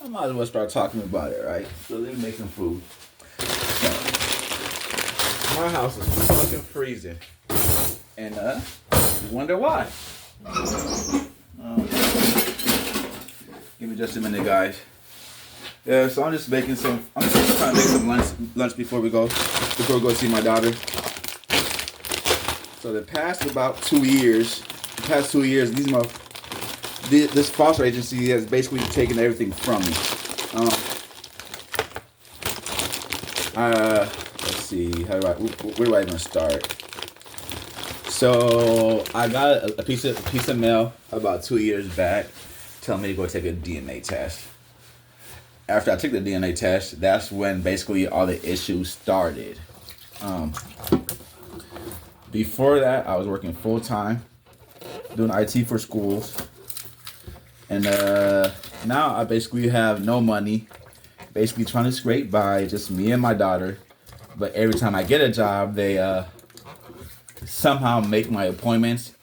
I might as well start talking about it, right? So let me make some food. So, my house is fucking freezing. And you wonder why. Give me just a minute, guys. Yeah, so I'm just trying to make some lunch before we go see my daughter. So the past 2 years, this foster agency has basically taken everything from me. Let's see, where do I even start? So I got a piece of mail about 2 years back, telling me to go take a DNA test. After I took the DNA test, that's when basically all the issues started. Before that, I was working full time, doing IT for schools, and now I basically have no money, basically trying to scrape by, just me and my daughter. But every time I get a job, they somehow make my appointments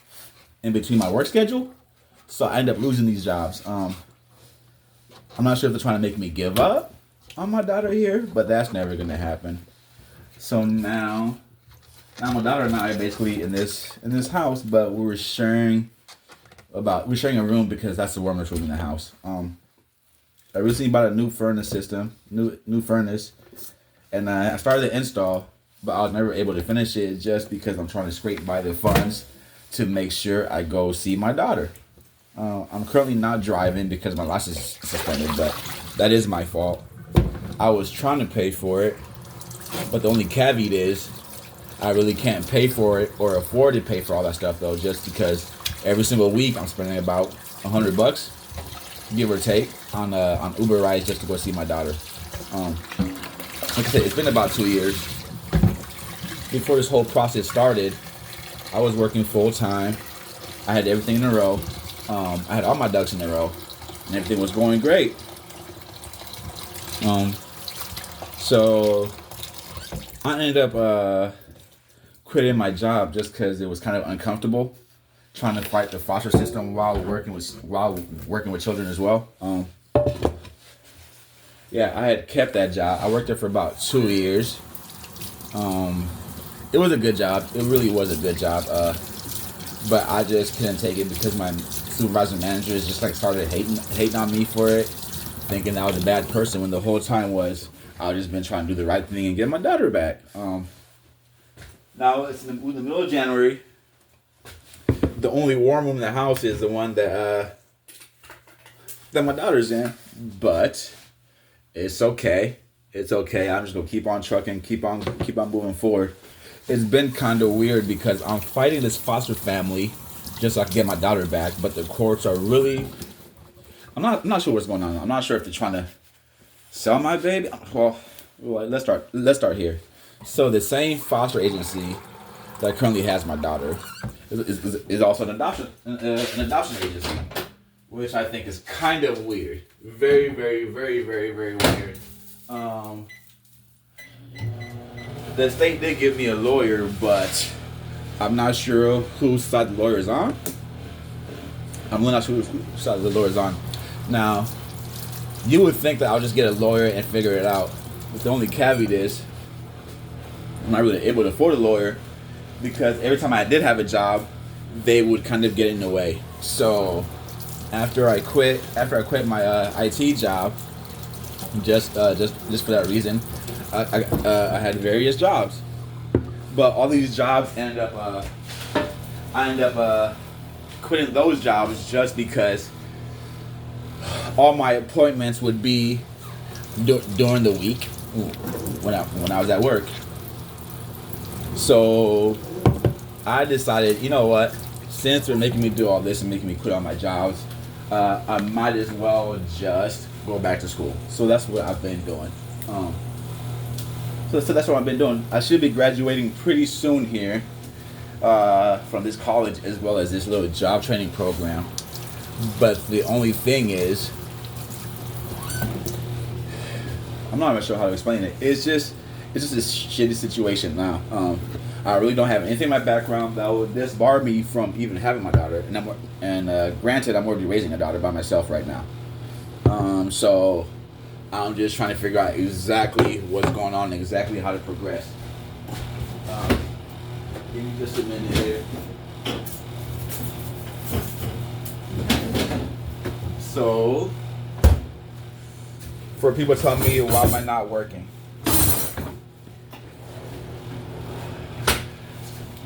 in between my work schedule, so I end up losing these jobs. I'm not sure if they're trying to make me give up on my daughter here, but that's never gonna happen. So now my daughter and I are basically in this house, but we're sharing a room because that's the warmest room in the house. I recently bought a new furnace system, new furnace, and I started the install, but I was never able to finish it just because I'm trying to scrape by the funds to make sure I go see my daughter. I'm currently not driving because my license is suspended, but that is my fault. I was trying to pay for it, but the only caveat is I really can't pay for it or afford to pay for all that stuff though, just because every single week I'm spending about $100, give or take, on Uber rides just to go see my daughter. Like I said, it's been about 2 years. Before this whole process started, I was working full time. I had everything in a row. I had all my ducks in a row, and everything was going great. So I ended up quitting my job just because it was kind of uncomfortable trying to fight the foster system while working with children as well. Yeah, I had kept that job. I worked there for about 2 years. It was a good job. It really was a good job. But I just couldn't take it because my supervisor managers just started hating on me for it, thinking I was a bad person when the whole time was I just been trying to do the right thing and get my daughter back. Now it's in the middle of January. The only warm room in the house is the one that my daughter's in, but it's okay. It's okay. I'm just gonna keep on trucking, keep on moving forward. It's been kind of weird because I'm fighting this foster family just so I can get my daughter back, but the courts are really. I'm not sure what's going on. I'm not sure if they're trying to sell my baby. Well, let's start here. So the same foster agency that currently has my daughter is also an adoption agency, which I think is kind of weird. Very, very, very, very, very weird. The state did give me a lawyer, but I'm not sure whose side the lawyer is on. I'm really not sure whose side the lawyer is on. Now, you would think that I'll just get a lawyer and figure it out. But the only caveat is I'm not really able to afford a lawyer because every time I did have a job, they would kind of get in the way. So after I quit my IT job, just for that reason, I had various jobs, but all these jobs I ended up quitting those jobs just because all my appointments would be during the week when I was at work. So I decided, you know what? Since they're making me do all this and making me quit all my jobs, I might as well just go back to school. So that's what I've been doing. So that's what I've been doing. I should be graduating pretty soon here from this college as well as this little job training program. But the only thing is, I'm not even sure how to explain it. It's just a shitty situation now. I really don't have anything in my background that would disbar me from even having my daughter. And granted, I'm already raising a daughter by myself right now. So I'm just trying to figure out exactly what's going on, and exactly how to progress. Um, Give me just a minute here. So, for people telling me why am I not working?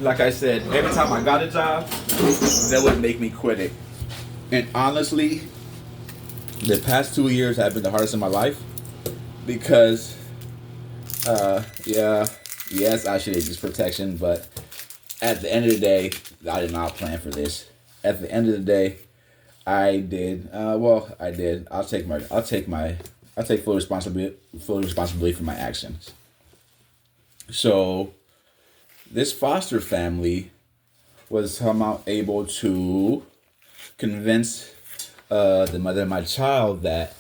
Like I said, every time I got a job, that would make me quit it. And honestly, the past 2 years have been the hardest in my life because, yeah, yes, I should have used protection, but at the end of the day, I did not plan for this. At the end of the day, I did. I did. I'll take full responsibility for my actions. So this foster family was somehow able to convince the mother of my child that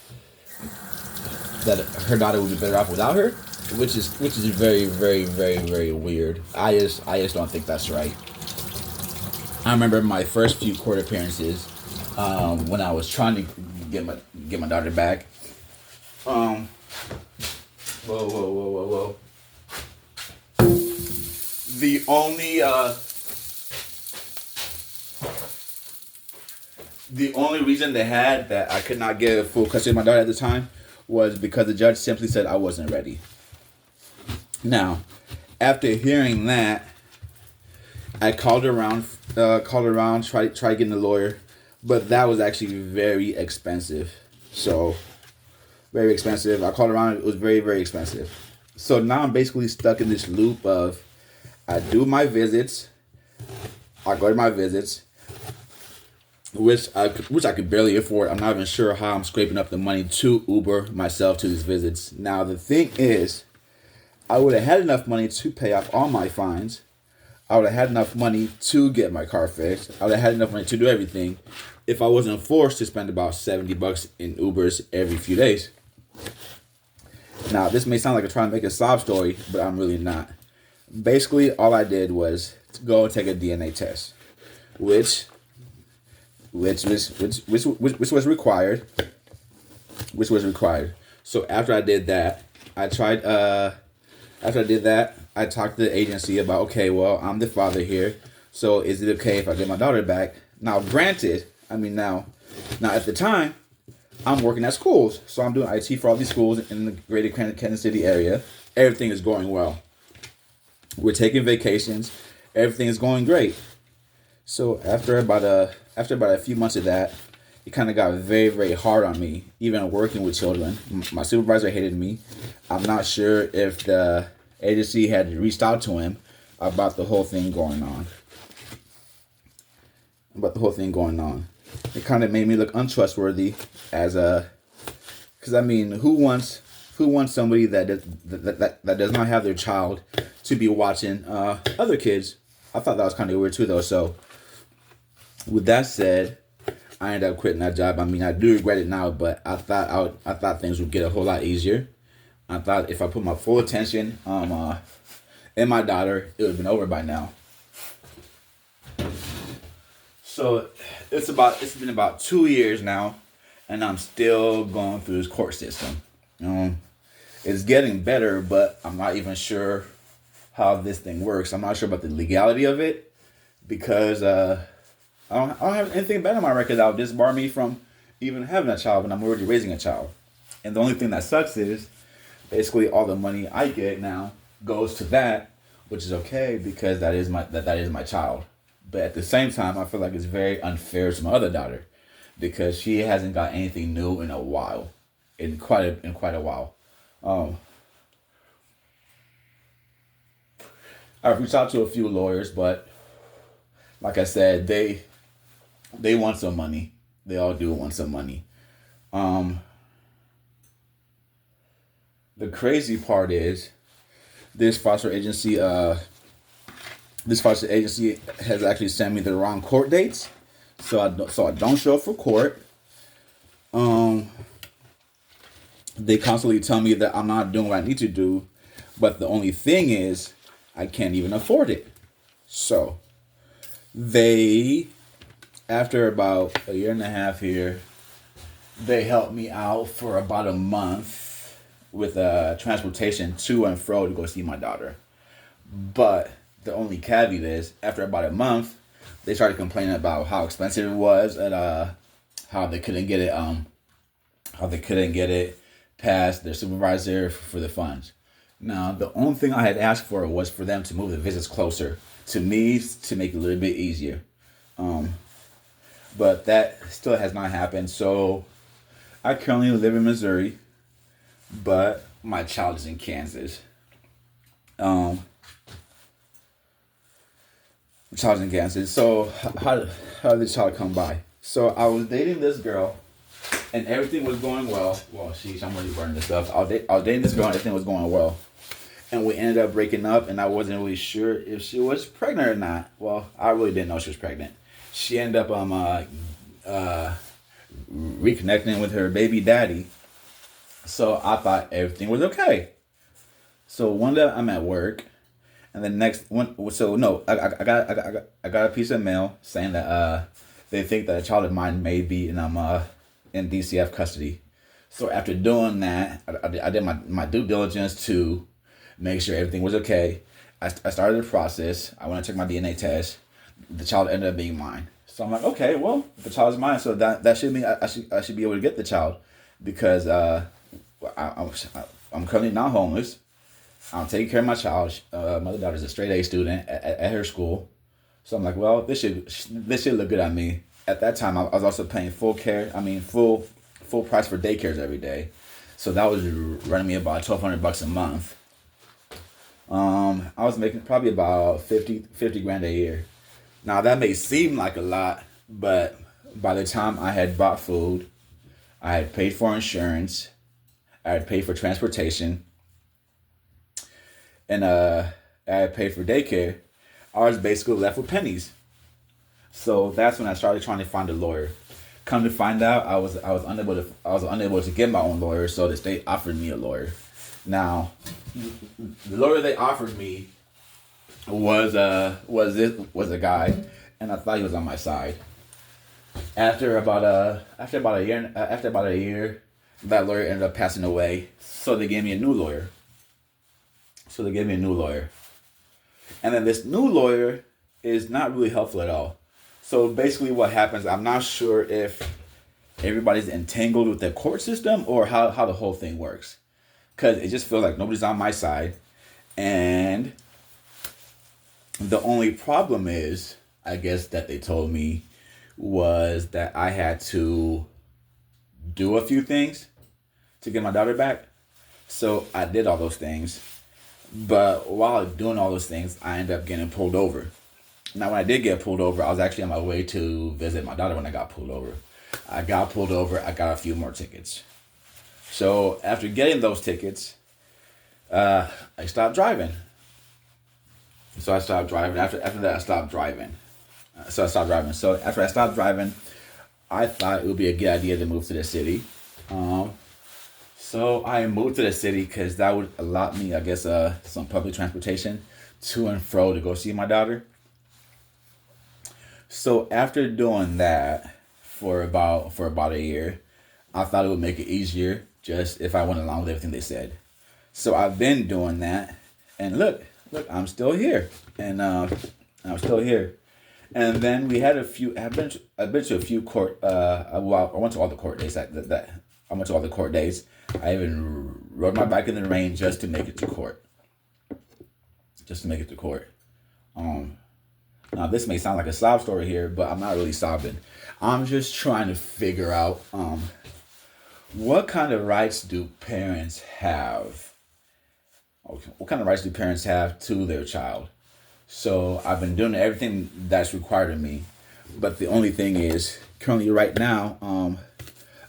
her daughter would be better off without her, which is very very very very weird. I just don't think that's right. I remember my first few court appearances when I was trying to get my daughter back. Um, whoa whoa whoa whoa whoa. The only reason they had that I could not get full custody of my daughter at the time was because the judge simply said I wasn't ready. Now, after hearing that, I called around, tried getting a lawyer, but that was actually very expensive. So, very expensive. I called around; it was very, very expensive. So now I'm basically stuck in this loop of I do my visits, I go to my visits, which I could barely afford. I'm not even sure how I'm scraping up the money to Uber myself to these visits. Now the thing is, I would have had enough money to pay off all my fines. I would have had enough money to get my car fixed. I would have had enough money to do everything if I wasn't forced to spend about $70 in Ubers every few days. Now, this may sound like I'm trying to make a sob story, but I'm really not. Basically, all I did was to go and take a DNA test, which was required. Which was required. So after I did that, I tried. After I did that, I talked to the agency about, okay, well, I'm the father here, so is it okay if I get my daughter back? Now, granted, now at the time, I'm working at schools, so I'm doing IT for all these schools in the greater Kansas City area. Everything is going well. We're taking vacations. Everything is going great. So after about a few months of that, it kind of got very, very hard on me, even working with children. My supervisor hated me. I'm not sure if the agency had reached out to him about the whole thing going on. It kind of made me look untrustworthy because who wants somebody that does not have their child to be watching other kids? I thought that was kind of weird too, though. So, with that said, I ended up quitting that job. I do regret it now, but I thought things would get a whole lot easier. I thought if I put my full attention in my daughter, it would have been over by now. So it's been about 2 years now, and I'm still going through this court system. It's getting better, but I'm not even sure how this thing works. I'm not sure about the legality of it because I don't have anything bad on my record that would disbar me from even having a child when I'm already raising a child. And the only thing that sucks is basically all the money I get now goes to that, which is okay because that is my child. But at the same time, I feel like it's very unfair to my other daughter because she hasn't got anything new in a while, in quite a while. I've reached out to a few lawyers, but like I said, they want some money. They all do want some money. The crazy part is this foster agency has actually sent me the wrong court dates, so I don't show up for court. They constantly tell me that I'm not doing what I need to do, but the only thing is I can't even afford it. So they, after about a year and a half here, They helped me out for about a month with transportation to and fro to go see my daughter. But the only caveat is, after about a month, they started complaining about how expensive it was and how they couldn't get it how they couldn't get it past their supervisor for the funds. Now, the only thing I had asked for was for them to move the visits closer to me to make it a little bit easier. Um, but that still has not happened. So I currently live in Missouri, but my child is in Kansas. Um, my child's in Kansas. So how did the child come by? So I was dating this girl, and everything was going well. Well, sheesh, I'm really burning this stuff. I was dating this girl, and everything was going well. And we ended up breaking up, and I wasn't really sure if she was pregnant or not. Well, I really didn't know she was pregnant. She ended up uh, reconnecting with her baby daddy. So I thought everything was okay. So one day I'm at work, and the next one. So no, I got a piece of mail saying that they think that a child of mine may be in DCF custody. So after doing that, I did my due diligence to make sure everything was okay. I started the process. I went to check my DNA test. The child ended up being mine. So I'm like, okay, well, if the child is mine, so that should mean I should be able to get the child, because I'm currently not homeless. I'm taking care of my child. My other daughter's a straight A student at her school. So I'm like, well, this should look good on me. At that time, I was also paying full price for daycares every day. So that was running me about $1,200 a month. I was making probably about 50 grand a year. Now that may seem like a lot, but by the time I had bought food, I had paid for insurance, I had paid for transportation, and I had paid for daycare, I was basically left with pennies. So that's when I started trying to find a lawyer. Come to find out, I was unable to get my own lawyer, so the state offered me a lawyer. Now, the lawyer they offered me was a guy, and I thought he was on my side. After about a year, that lawyer ended up passing away. So they gave me a new lawyer. And then this new lawyer is not really helpful at all. So basically what happens, I'm not sure if everybody's entangled with the court system or how the whole thing works. Because it just feels like nobody's on my side. And the only problem is, I guess, that they told me was that I had to do a few things to get my daughter back. So I did all those things. But while doing all those things, I ended up getting pulled over. Now, when I did get pulled over, I was actually on my way to visit my daughter when I got pulled over. I got pulled over. I got a few more tickets. So after getting those tickets, I stopped driving. So I stopped driving. After that, I stopped driving. So after I stopped driving, I thought it would be a good idea to move to the city. So I moved to the city because that would allow me, I guess, some public transportation to and fro to go see my daughter. So after doing that for about a year, I thought it would make it easier just if I went along with everything they said. So I've been doing that, and look, I'm still here, and I'm still here. And then we had a few. I've been to a few court. I went to all the court days. I went to all the court days. I even rode my bike in the rain just to make it to court. Now this may sound like a sob story here, but I'm not really sobbing. I'm just trying to figure out what kind of rights do parents have? What kind of rights do parents have to their child? So I've been doing everything that's required of me, but the only thing is, currently right now,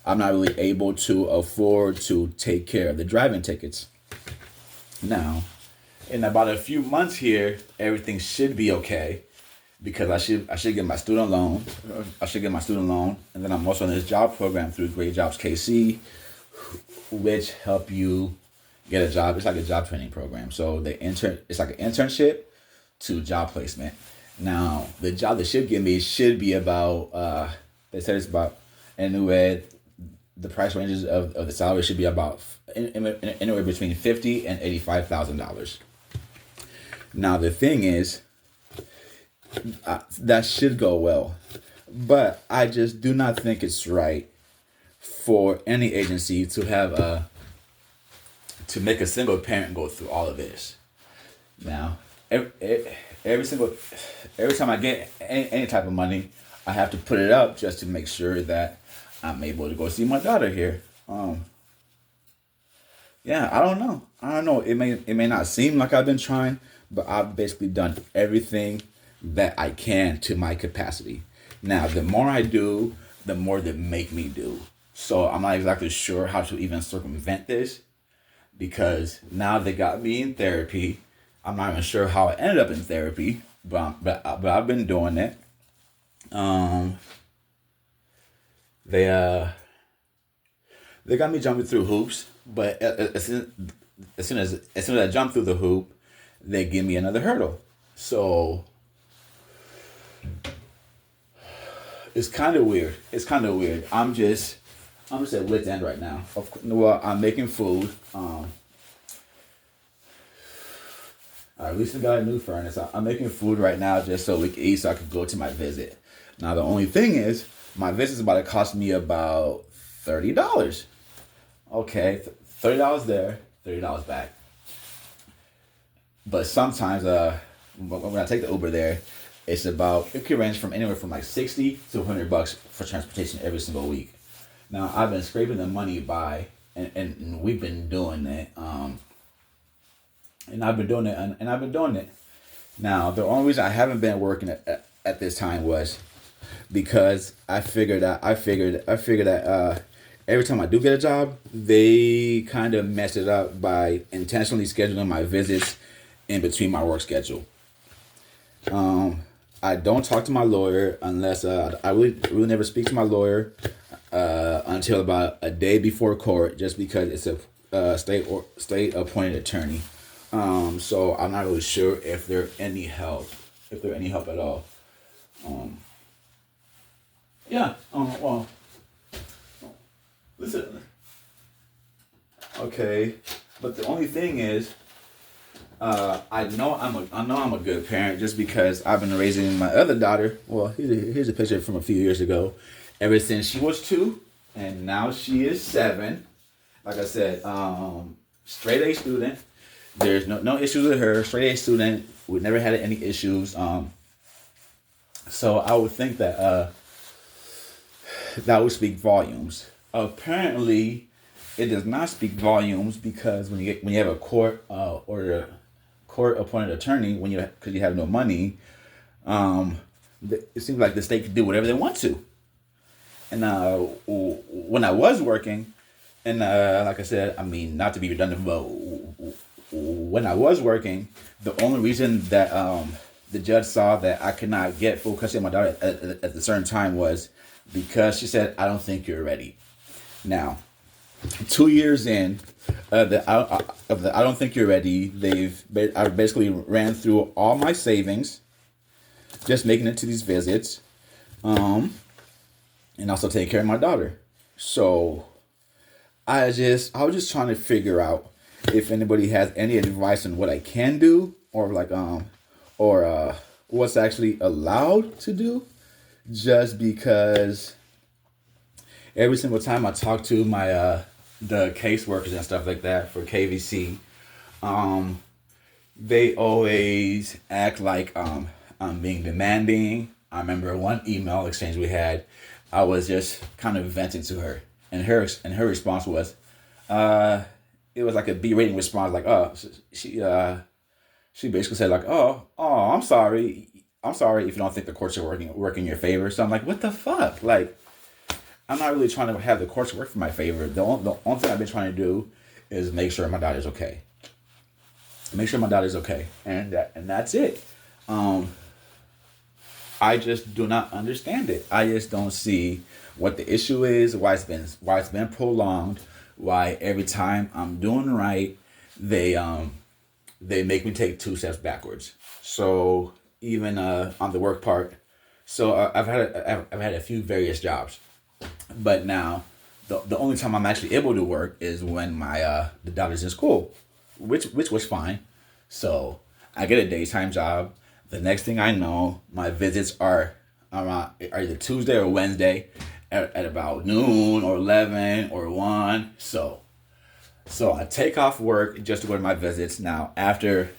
I'm not really able to afford to take care of the driving tickets. Now, in about a few months here, everything should be okay, because I should get my student loan. And then I'm also in this job program through Great Jobs KC, which help you get a job. It's like a job training program. So it's like an internship to job placement. Now, the job they should give me should be about, they said it's about anywhere the price ranges of the salary should be about anywhere between $50,000 and $85,000. Now the thing is, that should go well, but I just do not think it's right for any agency to have to make a single parent go through all of this. Now, every single every time I get any type of money, I have to put it up just to make sure that I'm able to go see my daughter here. Yeah, I don't know. I don't know. It may not seem like I've been trying, but I've basically done everything that I can to my capacity. Now, the more I do, the more they make me do. So I'm not exactly sure how to even circumvent this because now they got me in therapy. I'm not even sure how I ended up in therapy, but I've been doing it. Um, they they got me jumping through hoops, but as soon as I jump through the hoop, they give me another hurdle. So it's kind of weird. It's kind of weird. I'm just at wit's end right now. Well, I'm making food. I recently got a new furnace. I'm making food right now just so we can eat, so I can go to my visit. Now the only thing is, my visit is about to cost me about $30. Okay, $30 there, $30 back. But sometimes, when I take the Uber there, it can range from anywhere from like $60 to $100 for transportation every single week. Now I've been scraping the money by, and we've been doing it. And I've been doing it, and I've been doing it. Now the only reason I haven't been working at this time was because I figured that every time I do get a job, they kind of mess it up by intentionally scheduling my visits in between my work schedule. I don't talk to my lawyer unless I really never speak to my lawyer until about a day before court, just because it's a state appointed attorney. So I'm not really sure if they're any help, at all. Um, yeah. Well, listen. Okay, but the only thing is, I know I'm a good parent just because I've been raising my other daughter. Well, here's a picture from a few years ago. Ever since she was 2, and now she is 7. Like I said, straight A student. There's no issues with her. Straight A student. We never had any issues. So I would think that that would speak volumes. Apparently, it does not speak volumes because when you have a court order, court appointed attorney, because you have no money, it seems like the state can do whatever they want to. And when I was working, and like I said, I mean, not to be redundant, but when I was working, the only reason that the judge saw that I could not get full custody of my daughter at a certain time was because she said, "I don't think you're ready." Now, 2 years in, I don't think you're ready. I basically ran through all my savings, just making it to these visits, and also taking care of my daughter. So I was just trying to figure out if anybody has any advice on what I can do, or what's actually allowed to do, just because every single time I talk to my the caseworkers and stuff like that for KVC, they always act like I'm being demanding. I remember one email exchange we had. I was just kind of venting to her, and her response was, it was like a berating response, like, she basically said like, I'm sorry if you don't think the courts are working in your favor. So I'm like, what the fuck, like. I'm not really trying to have the courts work for my favor. The only thing I've been trying to do is make sure my daughter's okay. And that's it. I just do not understand it. I just don't see what the issue is, why it's been prolonged, why every time I'm doing right, they make me take 2 steps backwards. So even on the work part, so I've had a few various jobs. But now, The only time I'm actually able to work is when my the daughter's in school, which was fine. So I get a daytime job. The next thing I know, my visits are either Tuesday or Wednesday at about noon or 11 or 1. So I take off work just to go to my visits. Now, after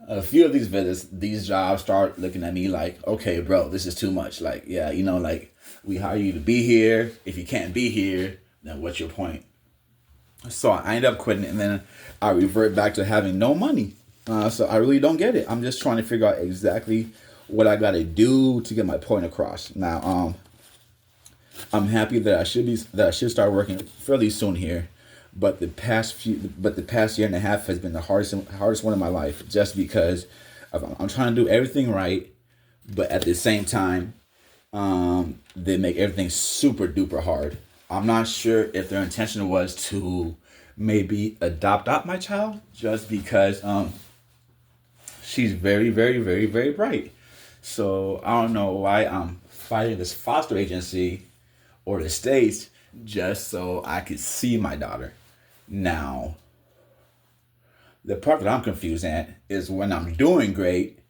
a few of these visits, these jobs start looking at me like, okay, bro, this is too much. Like, yeah, like we hire you to be here. If you can't be here, then what's your point? So I end up quitting, and then I revert back to having no money. So I really don't get it. I'm just trying to figure out exactly what I got to do to get my point across. Now, I'm happy that I should start working fairly soon here, but the past year and a half has been the hardest one of my life, just because I'm trying to do everything right, but at the same time, they make everything super duper hard. I'm not sure if their intention was to maybe adopt out my child, just because she's very, very, very, very bright. So I don't know why I'm fighting this foster agency or the states just so I could see my daughter. Now, the part that I'm confused at is when I'm doing great.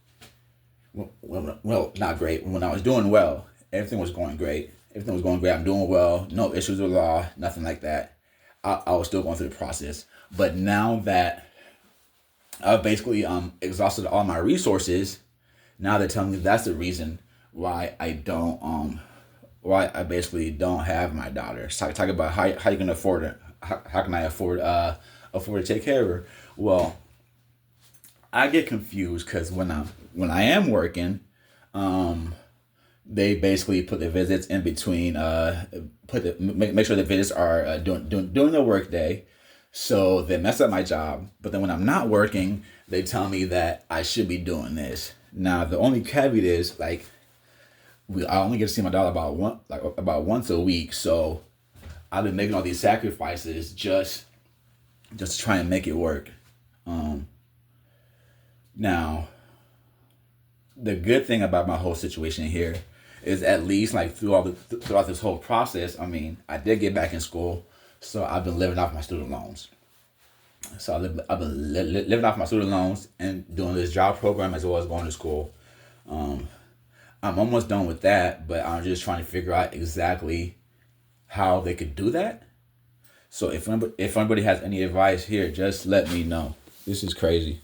Well, not great. When I was doing well, everything was going great. Everything was going great. I'm doing well. No issues with law. Nothing like that. I was still going through the process. But now that I've basically exhausted all my resources, now they're telling me that's the reason why I basically don't have my daughter. Talk about how you can afford it. How can I afford to take care of her? Well, I get confused because when I am working, they basically put the visits in between. Make sure the visits are doing the work day, so they mess up my job. But then when I'm not working, they tell me that I should be doing this. Now the only caveat is like I only get to see my daughter about once a week, so I've been making all these sacrifices just to try and make it work. Now, the good thing about my whole situation here is at least like throughout this whole process, I mean, I did get back in school, so I've been living off my student loans. So I've been living off my student loans and doing this job program as well as going to school. I'm almost done with that, but I'm just trying to figure out exactly how they could do that. So if anybody has any advice here, just let me know. This is crazy.